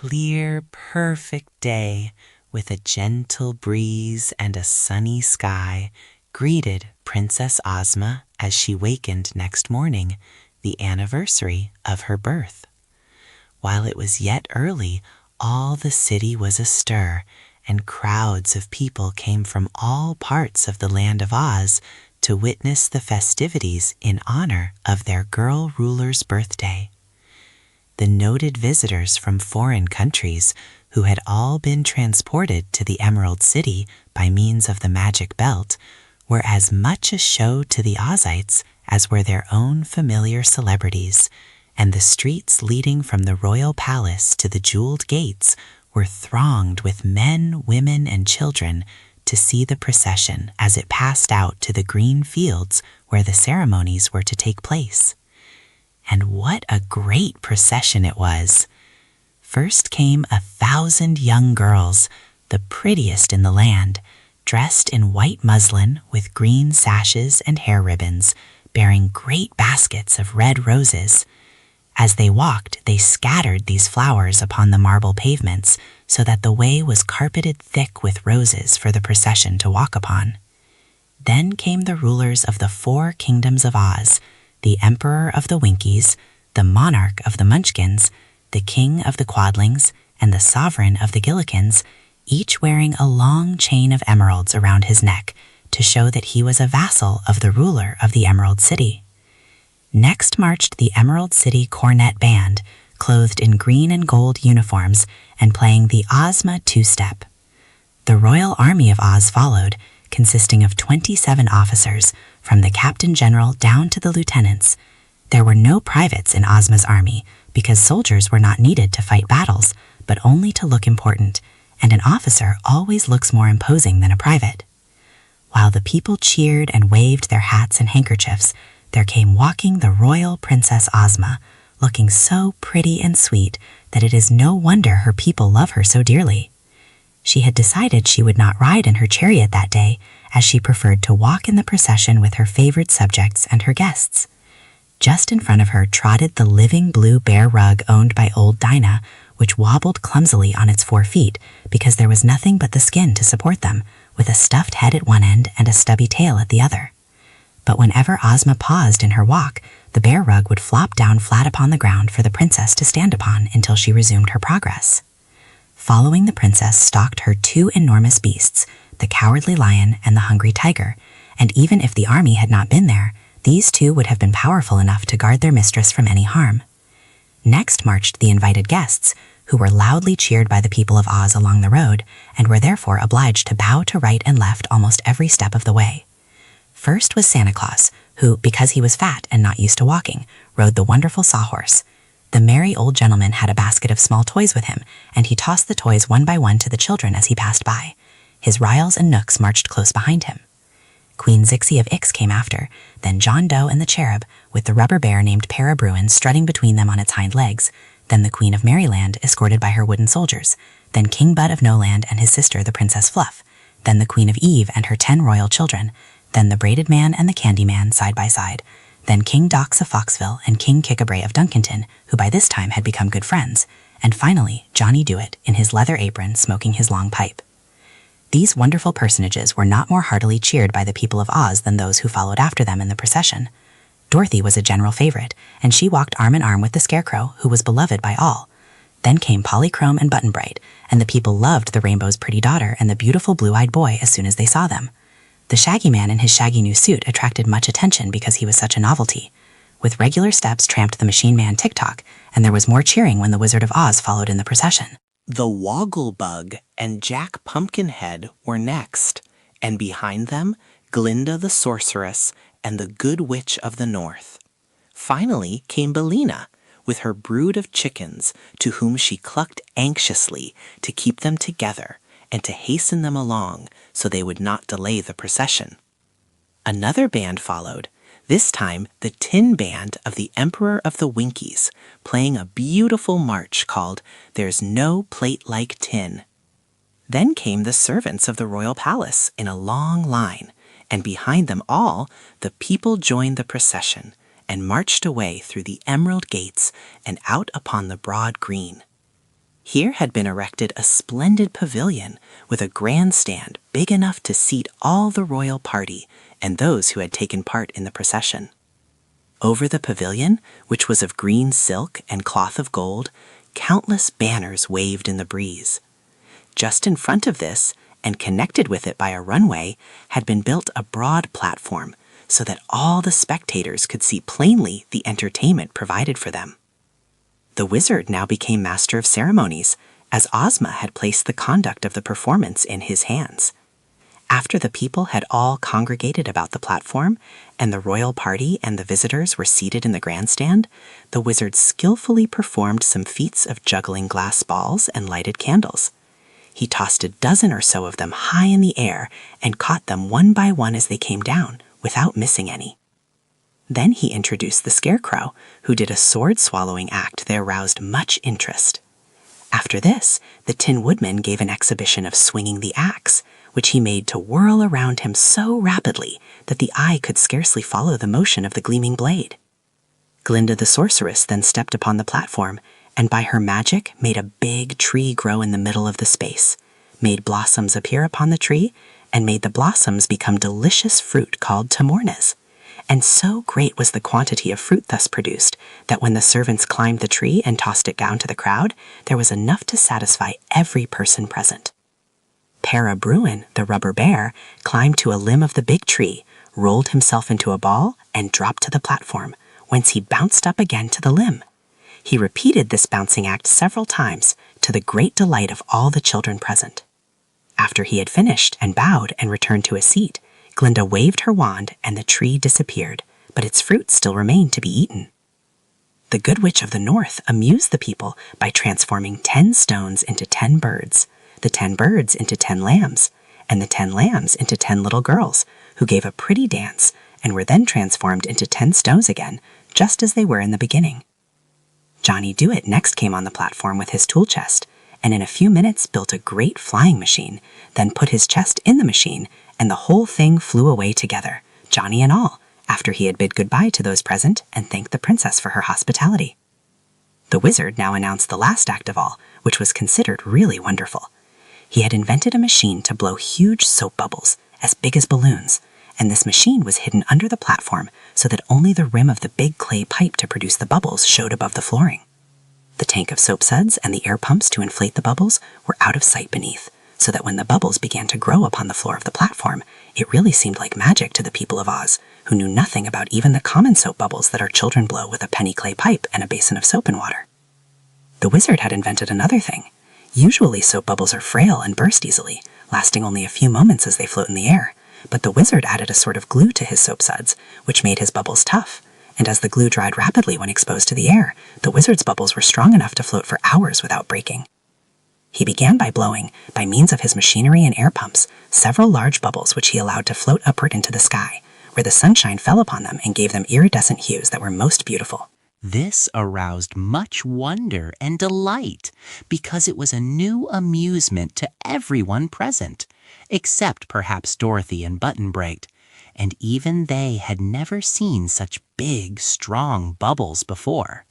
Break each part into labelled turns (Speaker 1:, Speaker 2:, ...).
Speaker 1: clear, perfect day with a gentle breeze and a sunny sky greeted Princess Ozma as she wakened next morning, the anniversary of her birth. While it was yet early, all the city was astir, and crowds of people came from all parts of the land of Oz to witness the festivities in honor of their girl ruler's birthday. The noted visitors from foreign countries, who had all been transported to the Emerald City by means of the magic belt, were as much a show to the Ozites as were their own familiar celebrities, and the streets leading from the royal palace to the jeweled gates were thronged with men, women, and children to see the procession as it passed out to the green fields where the ceremonies were to take place. And what a great procession it was! First came 1,000 young girls, the prettiest in the land, dressed in white muslin with green sashes and hair ribbons, bearing great baskets of red roses. As they walked, they scattered these flowers upon the marble pavements so that the way was carpeted thick with roses for the procession to walk upon. Then came the rulers of the 4 kingdoms of Oz, the Emperor of the Winkies, the Monarch of the Munchkins, the King of the Quadlings, and the Sovereign of the Gillikins, each wearing a long chain of emeralds around his neck to show that he was a vassal of the ruler of the Emerald City. Next marched the Emerald City Cornet Band, clothed in green and gold uniforms and playing the Ozma two-step. The Royal Army of Oz followed, consisting of 27 officers, from the Captain General down to the lieutenants. There were no privates in Ozma's army because soldiers were not needed to fight battles, but only to look important, and an officer always looks more imposing than a private. While the people cheered and waved their hats and handkerchiefs, there came walking the royal Princess Ozma, looking so pretty and sweet that it is no wonder her people love her so dearly. She had decided she would not ride in her chariot that day, as she preferred to walk in the procession with her favored subjects and her guests. Just in front of her trotted the living blue bear rug owned by old Dinah, which wobbled clumsily on its 4 feet because there was nothing but the skin to support them, with a stuffed head at one end and a stubby tail at the other. But whenever Ozma paused in her walk, the bear rug would flop down flat upon the ground for the princess to stand upon until she resumed her progress. Following the princess stalked her 2 enormous beasts, the Cowardly Lion and the Hungry Tiger, and even if the army had not been there, these 2 would have been powerful enough to guard their mistress from any harm. Next marched the invited guests, who were loudly cheered by the people of Oz along the road, and were therefore obliged to bow to right and left almost every step of the way. First was Santa Claus, who, because he was fat and not used to walking, rode the wonderful sawhorse. The merry old gentleman had a basket of small toys with him, and he tossed the toys one by one to the children as he passed by. His Riles and Knooks marched close behind him. Queen Zixie of Ix came after, then John Doe and the Cherub, with the rubber bear named Para Bruin strutting between them on its hind legs, then the Queen of Merryland escorted by her wooden soldiers, then King Bud of Noland and his sister the Princess Fluff, then the Queen of Eve and her 10 royal children, then the Braided Man and the Candy Man side by side, then King Dox of Foxville and King Kickabray of Duncanton, who by this time had become good friends, and finally Johnny Dewett in his leather apron smoking his long pipe. These wonderful personages were not more heartily cheered by the people of Oz than those who followed after them in the procession. Dorothy was a general favorite, and she walked arm in arm with the Scarecrow, who was beloved by all. Then came Polychrome and Button Bright, and the people loved the Rainbow's pretty daughter and the beautiful blue-eyed boy as soon as they saw them. The Shaggy Man in his shaggy new suit attracted much attention because he was such a novelty. With regular steps tramped the Machine Man Tick-Tock, and there was more cheering when the Wizard of Oz followed in the procession. The Wogglebug and Jack Pumpkinhead were next, and behind them, Glinda the Sorceress and the Good Witch of the North. Finally came Billina, with her brood of chickens, to whom she clucked anxiously to keep them together and to hasten them along so they would not delay the procession. Another band followed, this time the Tin Band of the Emperor of the Winkies, playing a beautiful march called There's No Plate Like Tin. Then came the servants of the royal palace in a long line, and behind them all the people joined the procession and marched away through the emerald gates and out upon the broad green. Here had been erected a splendid pavilion with a grandstand big enough to seat all the royal party and those who had taken part in the procession. Over the pavilion, which was of green silk and cloth of gold, countless banners waved in the breeze. Just in front of this, and connected with it by a runway, had been built a broad platform so that all the spectators could see plainly the entertainment provided for them. The wizard now became master of ceremonies, as Ozma had placed the conduct of the performance in his hands. After the people had all congregated about the platform, and the royal party and the visitors were seated in the grandstand, the wizard skillfully performed some feats of juggling glass balls and lighted candles. He tossed a dozen or so of them high in the air and caught them one by one as they came down, without missing any. Then he introduced the Scarecrow, who did a sword-swallowing act that aroused much interest. After this, the Tin Woodman gave an exhibition of swinging the axe, which he made to whirl around him so rapidly that the eye could scarcely follow the motion of the gleaming blade. Glinda the Sorceress then stepped upon the platform, and by her magic made a big tree grow in the middle of the space, made blossoms appear upon the tree, and made the blossoms become delicious fruit called tamornas. And so great was the quantity of fruit thus produced that when the servants climbed the tree and tossed it down to the crowd, there was enough to satisfy every person present. Para Bruin, the rubber bear, climbed to a limb of the big tree, rolled himself into a ball, and dropped to the platform, whence he bounced up again to the limb. He repeated this bouncing act several times, to the great delight of all the children present. After he had finished and bowed and returned to his seat, Glinda waved her wand and the tree disappeared, but its fruit still remained to be eaten. The Good Witch of the North amused the people by transforming 10 stones into 10 birds, the 10 birds into 10 lambs, and the 10 lambs into 10 little girls, who gave a pretty dance and were then transformed into 10 stones again, just as they were in the beginning. Johnny Dewett next came on the platform with his tool chest, and in a few minutes built a great flying machine, then put his chest in the machine, and the whole thing flew away together, Johnny and all, after he had bid goodbye to those present and thanked the princess for her hospitality. The wizard now announced the last act of all, which was considered really wonderful. He had invented a machine to blow huge soap bubbles, as big as balloons, and this machine was hidden under the platform so that only the rim of the big clay pipe to produce the bubbles showed above the flooring. The tank of soap suds and the air pumps to inflate the bubbles were out of sight beneath, so that when the bubbles began to grow upon the floor of the platform, it really seemed like magic to the people of Oz, who knew nothing about even the common soap bubbles that our children blow with a penny clay pipe and a basin of soap and water. The wizard had invented another thing. Usually soap bubbles are frail and burst easily, lasting only a few moments as they float in the air, but the wizard added a sort of glue to his soap suds, which made his bubbles tough, and as the glue dried rapidly when exposed to the air, the wizard's bubbles were strong enough to float for hours without breaking. He began by blowing, by means of his machinery and air pumps, several large bubbles which he allowed to float upward into the sky, where the sunshine fell upon them and gave them iridescent hues that were most beautiful.
Speaker 2: This aroused much wonder and delight, because it was a new amusement to everyone present, except perhaps Dorothy and Button-Bright, and even they had never seen such big, strong bubbles before.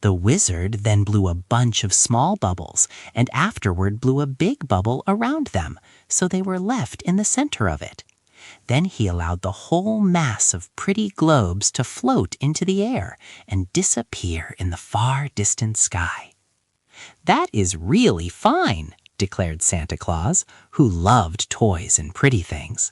Speaker 2: The wizard then blew a bunch of small bubbles, and afterward blew a big bubble around them, so they were left in the center of it. Then he allowed the whole mass of pretty globes to float into the air and disappear in the far distant sky. "That is really fine," declared Santa Claus, who loved toys and pretty things.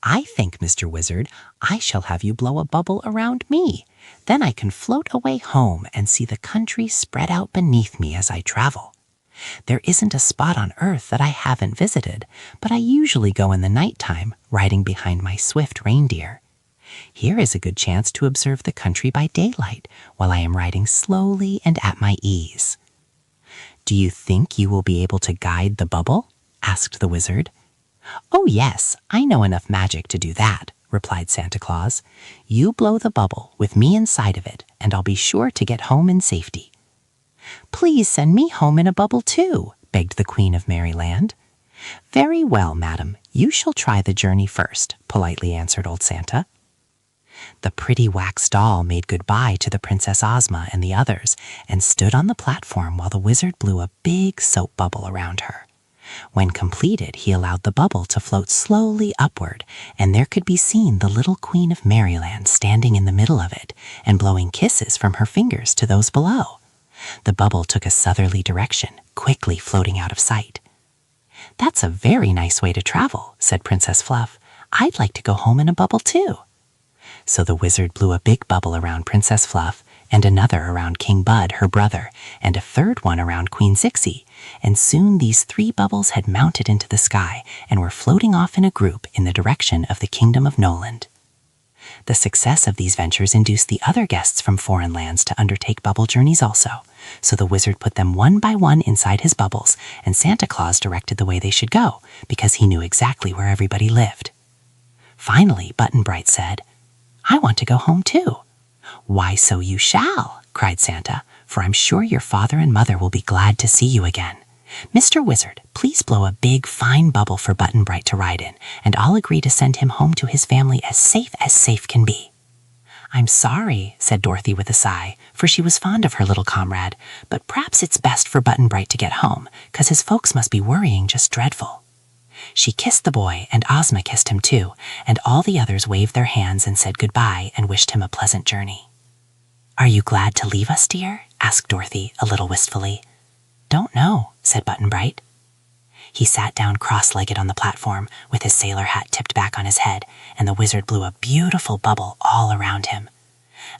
Speaker 2: "I think, Mr. Wizard, I shall have you blow a bubble around me. Then I can float away home and see the country spread out beneath me as I travel. There isn't a spot on Earth that I haven't visited, but I usually go in the nighttime, riding behind my swift reindeer. Here is a good chance to observe the country by daylight, while I am riding slowly and at my ease." "Do you think you will be able to guide the bubble?" asked the wizard. "Oh yes, I know enough magic to do that," replied Santa Claus. "You blow the bubble with me inside of it, and I'll be sure to get home in safety." "Please send me home in a bubble too," begged the Queen of Merryland. "Very well, madam, you shall try the journey first," politely answered old Santa.
Speaker 1: The pretty wax doll made goodbye to the Princess Ozma and the others and stood on the platform while the wizard blew a big soap bubble around her. When completed, he allowed the bubble to float slowly upward, and there could be seen the little Queen of Merryland standing in the middle of it and blowing kisses from her fingers to those below. The bubble took a southerly direction, quickly floating out of sight. "That's a very nice way to travel," said Princess Fluff. "I'd like to go home in a bubble too." So the wizard blew a big bubble around Princess Fluff, and another around King Bud, her brother, and a third one around Queen Zixie, and soon these 3 bubbles had mounted into the sky and were floating off in a group in the direction of the Kingdom of Noland. The success of these ventures induced the other guests from foreign lands to undertake bubble journeys also, so the wizard put them one by one inside his bubbles, and Santa Claus directed the way they should go, because he knew exactly where everybody lived. Finally, Button-Bright said, "I want to go home too." "Why, so you shall," cried Santa, "for I'm sure your father and mother will be glad to see you again. Mr. Wizard, please blow a big, fine bubble for Button-Bright to ride in, and I'll agree to send him home to his family as safe can be." "I'm sorry," said Dorothy with a sigh, for she was fond of her little comrade, "but p'raps it's best for Button-Bright to get home, 'cause his folks must be worrying just dreadful." She kissed the boy, and Ozma kissed him too, and all the others waved their hands and said goodbye and wished him a pleasant journey. "Are you glad to leave us, dear?" asked Dorothy, a little wistfully. "Don't know," said Button-Bright. He sat down cross-legged on the platform, with his sailor hat tipped back on his head, and the wizard blew a beautiful bubble all around him.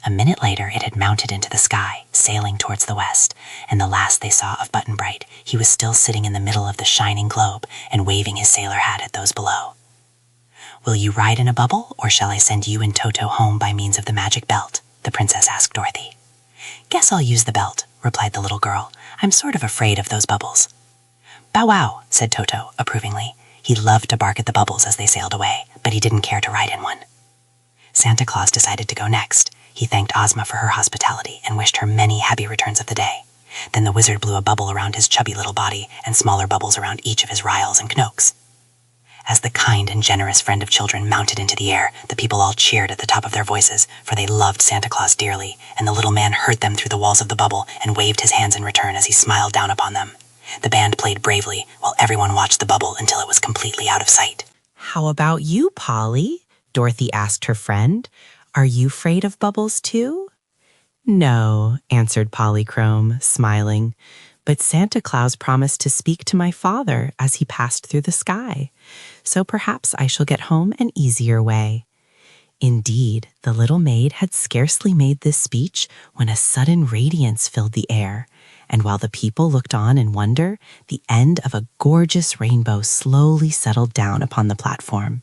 Speaker 1: A minute later it had mounted into the sky, sailing towards the west, and the last they saw of Button-Bright, he was still sitting in the middle of the shining globe and waving his sailor hat at those below. "Will you ride in a bubble, or shall I send you and Toto home by means of the magic belt?" the princess asked Dorothy. "Guess I'll use the belt," replied the little girl. "I'm sort of afraid of those bubbles." "Bow wow," said Toto, approvingly. He loved to bark at the bubbles as they sailed away, but he didn't care to ride in one. Santa Claus decided to go next. He thanked Ozma for her hospitality and wished her many happy returns of the day. Then the wizard blew a bubble around his chubby little body and smaller bubbles around each of his Ryls and Knokes. As the kind and generous friend of children mounted into the air, the people all cheered at the top of their voices, for they loved Santa Claus dearly, and the little man heard them through the walls of the bubble and waved his hands in return as he smiled down upon them. The band played bravely, while everyone watched the bubble until it was completely out of sight. "How about you, Polly?" Dorothy asked her friend. "Are you afraid of bubbles too?" "No," answered Polychrome, smiling, "but Santa Claus promised to speak to my father as he passed through the sky, so perhaps I shall get home an easier way." Indeed, the little maid had scarcely made this speech when a sudden radiance filled the air, and while the people looked on in wonder, the end of a gorgeous rainbow slowly settled down upon the platform.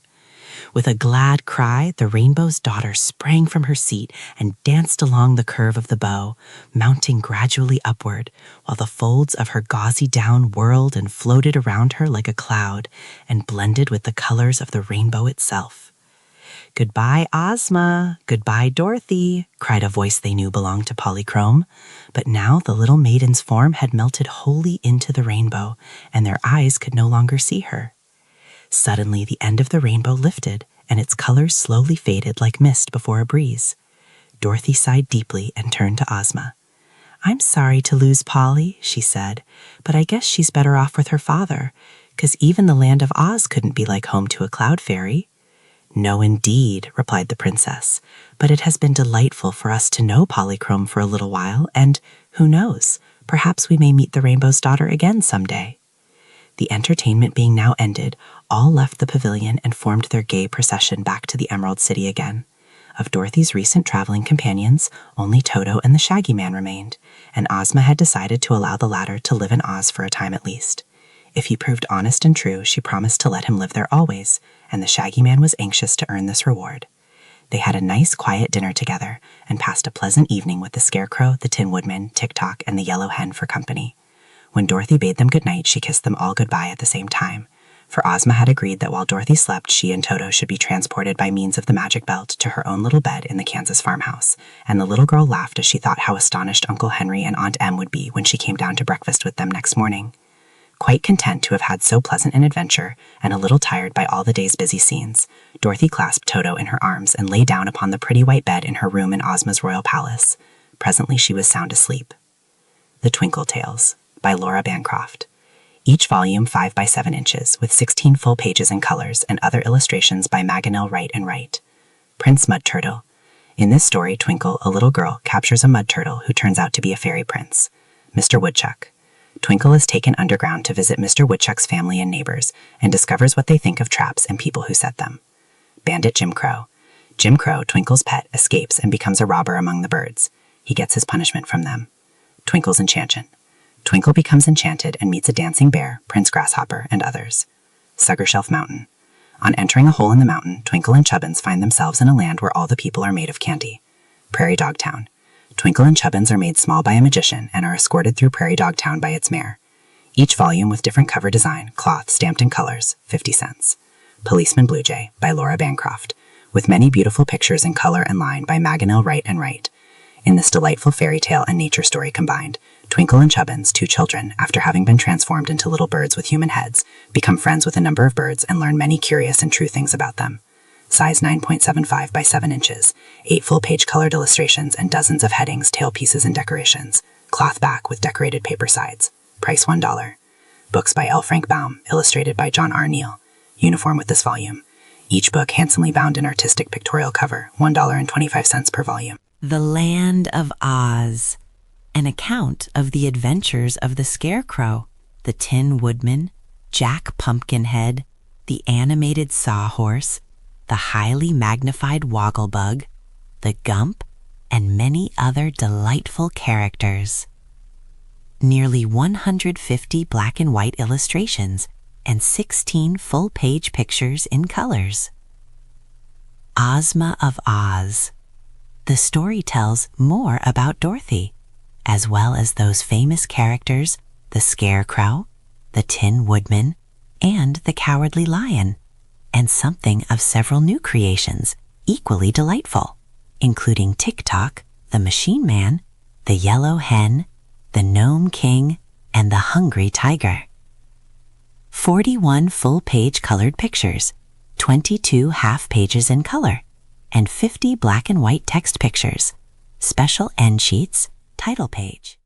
Speaker 1: With a glad cry, the rainbow's daughter sprang from her seat and danced along the curve of the bow, mounting gradually upward, while the folds of her gauzy down whirled and floated around her like a cloud and blended with the colors of the rainbow itself. "Goodbye, Ozma! Goodbye, Dorothy!" cried a voice they knew belonged to Polychrome. But now the little maiden's form had melted wholly into the rainbow, and their eyes could no longer see her. Suddenly the end of the rainbow lifted, and its colors slowly faded like mist before a breeze. Dorothy sighed deeply and turned to Ozma. "I'm sorry to lose Polly," she said, "but I guess she's better off with her father, 'cause even the land of Oz couldn't be like home to a cloud fairy." "No, indeed," replied the princess, "but it has been delightful for us to know Polychrome for a little while, and, who knows, perhaps we may meet the Rainbow's Daughter again someday." The entertainment being now ended, all left the pavilion and formed their gay procession back to the Emerald City again. Of Dorothy's recent traveling companions, only Toto and the Shaggy Man remained, and Ozma had decided to allow the latter to live in Oz for a time at least. If he proved honest and true, she promised to let him live there always, and the Shaggy Man was anxious to earn this reward. They had a nice, quiet dinner together, and passed a pleasant evening with the Scarecrow, the Tin Woodman, Tik-Tok, and the Yellow Hen for company. When Dorothy bade them good night, she kissed them all goodbye at the same time, for Ozma had agreed that while Dorothy slept, she and Toto should be transported by means of the magic belt to her own little bed in the Kansas farmhouse, and the little girl laughed as she thought how astonished Uncle Henry and Aunt Em would be when she came down to breakfast with them next morning. Quite content to have had so pleasant an adventure, and a little tired by all the day's busy scenes, Dorothy clasped Toto in her arms and lay down upon the pretty white bed in her room in Ozma's royal palace. Presently she was sound asleep. The Twinkle Tales by Laura Bancroft. Each volume 5 by 7 inches, with 16 full pages in colors and other illustrations by Maganel Wright and Wright. Prince Mud Turtle. In this story, Twinkle, a little girl, captures a mud turtle who turns out to be a fairy prince. Mr. Woodchuck. Twinkle is taken underground to visit Mr. Woodchuck's family and neighbors and discovers what they think of traps and people who set them. Bandit Jim Crow. Jim Crow, Twinkle's pet, escapes and becomes a robber among the birds. He gets his punishment from them. Twinkle's Enchantment. Twinkle becomes enchanted and meets a dancing bear, Prince Grasshopper, and others. Sugarshelf Mountain. On entering a hole in the mountain, Twinkle and Chubbins find themselves in a land where all the people are made of candy. Prairie Dog Town. Twinkle and Chubbins are made small by a magician and are escorted through Prairie Dog Town by its mayor. Each volume with different cover design, cloth stamped in colors, 50 cents. Policeman Blue Jay by Laura Bancroft, with many beautiful pictures in color and line by Maganel Wright and Wright. In this delightful fairy tale and nature story combined, Twinkle and Chubbins, two children, after having been transformed into little birds with human heads, become friends with a number of birds and learn many curious and true things about them. Size 9.75 by 7 inches, 8 full-page colored illustrations and dozens of headings, tail pieces, and decorations. Cloth back with decorated paper sides. Price $1. Books by L. Frank Baum, illustrated by John R. Neal. Uniform with this volume. Each book handsomely bound in artistic pictorial cover, $1.25 per volume.
Speaker 3: The Land of Oz. An account of the adventures of the Scarecrow, the Tin Woodman, Jack Pumpkinhead, the animated Sawhorse, the highly magnified Wogglebug, the Gump, and many other delightful characters. Nearly 150 black and white illustrations and 16 full-page pictures in colors. Ozma of Oz. The story tells more about Dorothy, as well as those famous characters, the Scarecrow, the Tin Woodman, and the Cowardly Lion, and something of several new creations, equally delightful, including Tick-Tock, the Machine Man, the Yellow Hen, the Gnome King, and the Hungry Tiger. 41 full-page colored pictures, 22 half pages in color, and 50 black and white text pictures, special end sheets, title page.